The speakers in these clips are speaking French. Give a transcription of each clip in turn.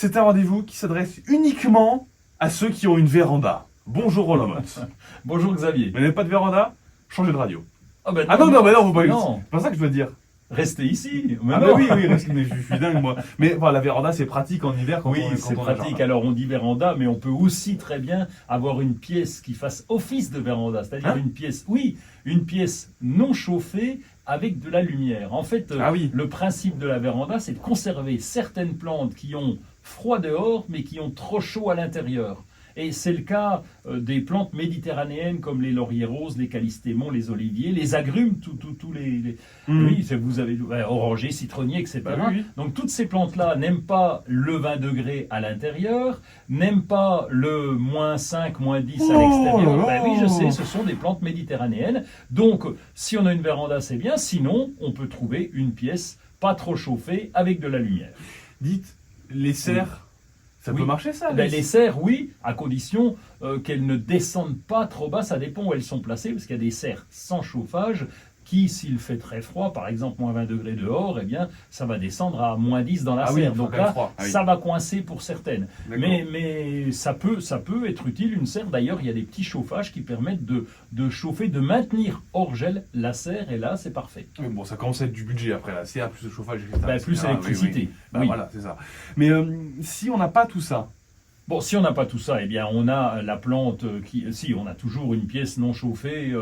C'est un rendez-vous qui s'adresse uniquement à ceux qui ont une véranda. Bonjour Roland Motz. Bonjour Xavier. Vous n'avez pas de véranda? Changez de radio. Ah, ben Non, mais non, faut pas. non. C'est pas ça que je dois dire. Restez ici. Mais Ah non. bah oui, mais je suis dingue moi. Mais voilà, la véranda c'est pratique en hiver quand Oui, on c'est quand on a un pratique. jardin. Alors on dit véranda, mais on peut aussi très bien avoir une pièce qui fasse office de véranda, c'est-à-dire Hein une pièce non chauffée avec de la lumière. En fait, Ah oui. le principe de la véranda, c'est de conserver certaines plantes qui ont froid dehors, mais qui ont trop chaud à l'intérieur. Et c'est le cas des plantes méditerranéennes comme les lauriers roses, les calystémons, les oliviers, les agrumes, tous les oui, vous avez orangers, citronniers, etc. Bah oui. Donc toutes ces plantes-là n'aiment pas le 20 degrés à l'intérieur, n'aiment pas le -5, -10 à l'extérieur. là Ben oui, là. je sais, ce sont des plantes méditerranéennes. Donc si on a une véranda, c'est bien. Sinon, on peut trouver une pièce pas trop chauffée avec de la lumière. Dites, les serres, ça Oui. peut marcher ça? Ben, les serres, oui, à condition qu'elles ne descendent pas trop bas. Ça dépend où elles sont placées, parce qu'il y a des serres sans chauffage qui, s'il fait très froid, par exemple -20 degrés dehors, eh bien, ça va descendre à -10 dans la Ah oui, serre. il faut Donc quand même là, froid. Ah oui. ça va coincer pour certaines. D'accord. Mais ça peut être utile, une serre. D'ailleurs, il y a des petits chauffages qui permettent de chauffer, de maintenir hors gel la serre, et là, c'est parfait. Oui, bon, ça commence à être du budget après la serre, plus de chauffage, etc. Ben, plus etc. électricité. Oui, oui. Bah, Oui. voilà, c'est ça. Mais si on n'a pas tout ça, Bon, si on n'a pas tout ça, eh bien, on a la plante si, on a toujours une pièce non chauffée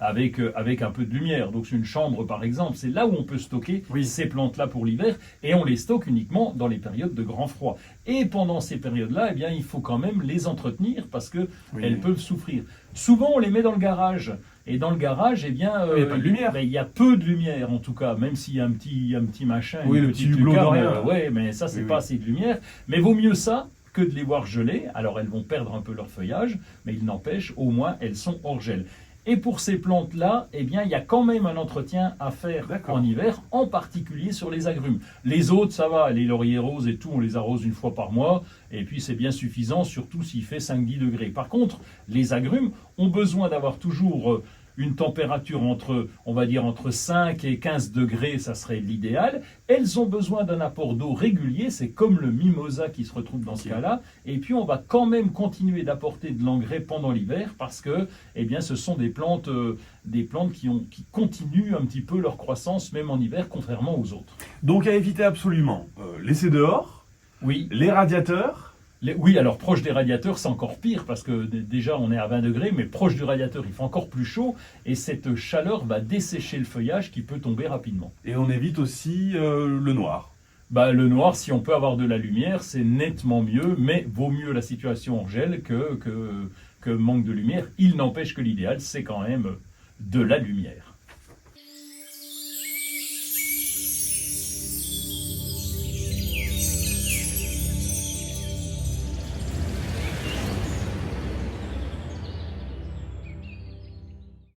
avec un peu de lumière. Donc, c'est une chambre, par exemple. C'est là où on peut stocker Oui. ces plantes-là pour l'hiver, et on les stocke uniquement dans les périodes de grand froid. Et pendant ces périodes-là, eh bien, il faut quand même les entretenir parce que Oui. elles peuvent souffrir. Souvent, on les met dans le garage. Et dans le garage, eh bien, il y a pas de lumière. il y a peu de lumière, en tout cas, même s'il y a un petit machin, Oui, une le petite petit hublot de lucarne, rien. ouais, mais ça, c'est Oui, pas oui. assez de lumière. Mais vaut mieux ça que de les voir geler. Alors elles vont perdre un peu leur feuillage, mais il n'empêche, au moins elles sont hors gel. Et pour ces plantes-là, eh bien, il y a quand même un entretien à faire D'accord. en hiver, en particulier sur les agrumes. Les autres, ça va, les lauriers roses et tout, on les arrose une fois par mois, et puis c'est bien suffisant, surtout s'il fait 5-10 degrés. Par contre, les agrumes ont besoin d'avoir toujours une température on va dire entre 5 et 15 degrés, ça serait l'idéal. Elles ont besoin d'un apport d'eau régulier, c'est comme le mimosa qui se retrouve dans ce cas-là. Et puis on va quand même continuer d'apporter de l'engrais pendant l'hiver parce que, eh bien, ce sont des plantes qui continuent un petit peu leur croissance même en hiver, contrairement aux autres. donc à éviter absolument, laisser dehors, Oui. les radiateurs. Oui, alors proche des radiateurs, c'est encore pire parce que déjà on est à 20 degrés, mais proche du radiateur, il fait encore plus chaud et cette chaleur va dessécher le feuillage qui peut tomber rapidement. Et on évite aussi le noir. Bah, le noir, si on peut avoir de la lumière, c'est nettement mieux, mais vaut mieux la situation en gel que manque de lumière. Il n'empêche que l'idéal, c'est quand même de la lumière.